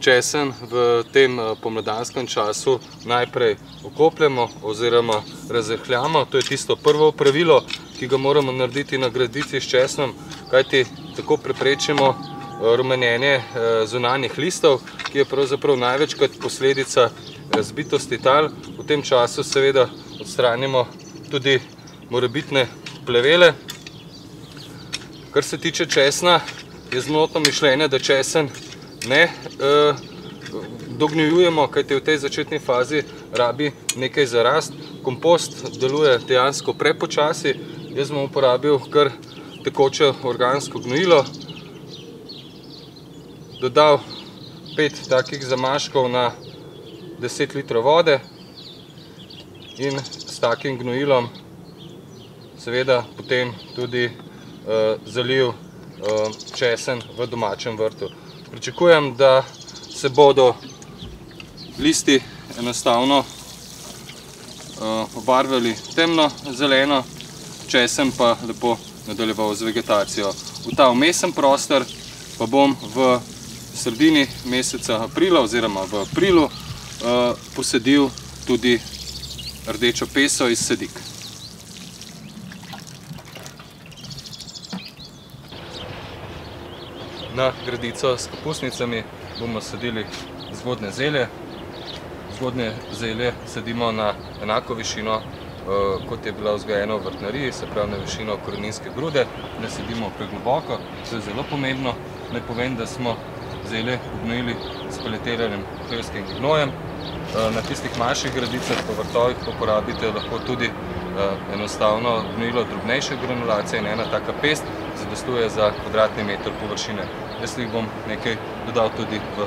česen v tem pomladanskem času najprej okopljemo oziroma razrehljamo. To je tisto prvo pravilo, ki ga moramo narediti na gredici s česnom, kajti tako preprečimo rumenjenje zunanjih listov, ki je pravzaprav največkrat posledica razbitosti tal. V tem času seveda odstranimo tudi morebitne plevele. Kar se tiče česna, je zmotno mišljenje, da česen ne dognjujemo, kajti v tej začetni fazi rabi nekaj za rast. Kompost deluje dejansko prepočasi. Jaz bom uporabil kar tekoče organsko gnojilo. Dodal 5 takih zamaškov na 10 litrov vode in s takim gnojilom seveda potem tudi zalil česen v domačem vrtu. Pričakujem, da se bodo listi enostavno obarvali temno zeleno, česen pa lepo nadaljeval z vegetacijo. V ta vmesen prostor pa bom v sredini meseca aprila oziroma v aprilu posadil tudi rdečo peso iz sadik. Na gredico s kapusnicami bomo sadili zgodnje zelje. Zgodnje zelje sadimo na enako višino, kot je bila vzgojena v vrtnariji, se pravi na višino koreninske grude. Ne sadimo pregloboko, to je zelo pomembno. Naj povem, da smo zelje obgnojili s peletiranim hlevskim gnojem. Na tistih manjših gredicah po vrtovih uporabite lahko tudi enostavno gnojilo drobnejše granulacije in ena taka pest zadostuje za kvadratni meter površine. Jaz jih bom nekaj dodal tudi v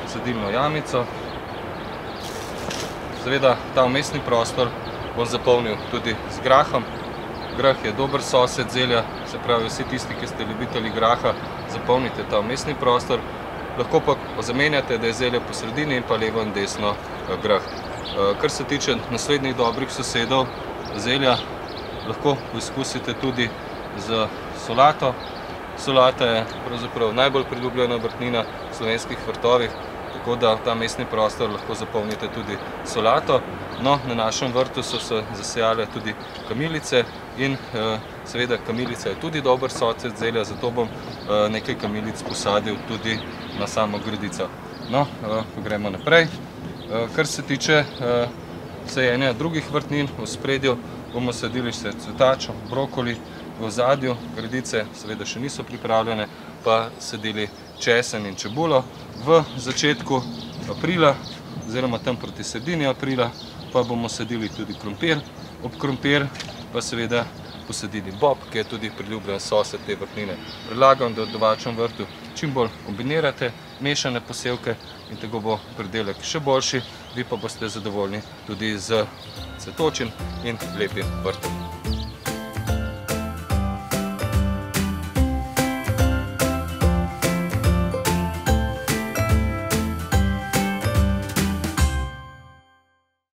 sadilno jamico. Seveda ta vmesni prostor bom zapolnil tudi z grahom. Grah je dober sosed zelja, se pravi vsi tisti, ki ste ljubitelji graha, zapolnite ta vmesni prostor. Lahko pa zamenjate, da je zelje po sredini in pa levo in desno grah. Kar se tiče naslednjih dobrih sosedov zelja, lahko poizkusite tudi z solato. Solata je pravzaprav najbolj priljubljena vrtnina v slovenskih vrtovih, tako da ta vmesni prostor lahko zapolnite tudi solato. No, na našem vrtu so se zasejale tudi kamilice in seveda kamilica je tudi dober sosed zelja, zato bom nekaj kamilic posadil tudi na samo gredico. No, gremo naprej. Kar se tiče sajenja drugih vrtnin, v spredju bomo sadili še cvetačo, brokoli, v ozadju gredice seveda še niso pripravljene, pa sadili česen in čebulo. V začetku aprila, oziroma tam proti sredini aprila, pa bomo sadili tudi krompir. Ob krompir pa seveda posadili bob, ki je tudi priljubljen sosed te vrtnine. Predlagam, da v domačem vrtu čim bolj kombinirate mešane posevke in tako bo pridelek še boljši, vi pa boste zadovoljni tudi z cvetočim in lepim vrtom.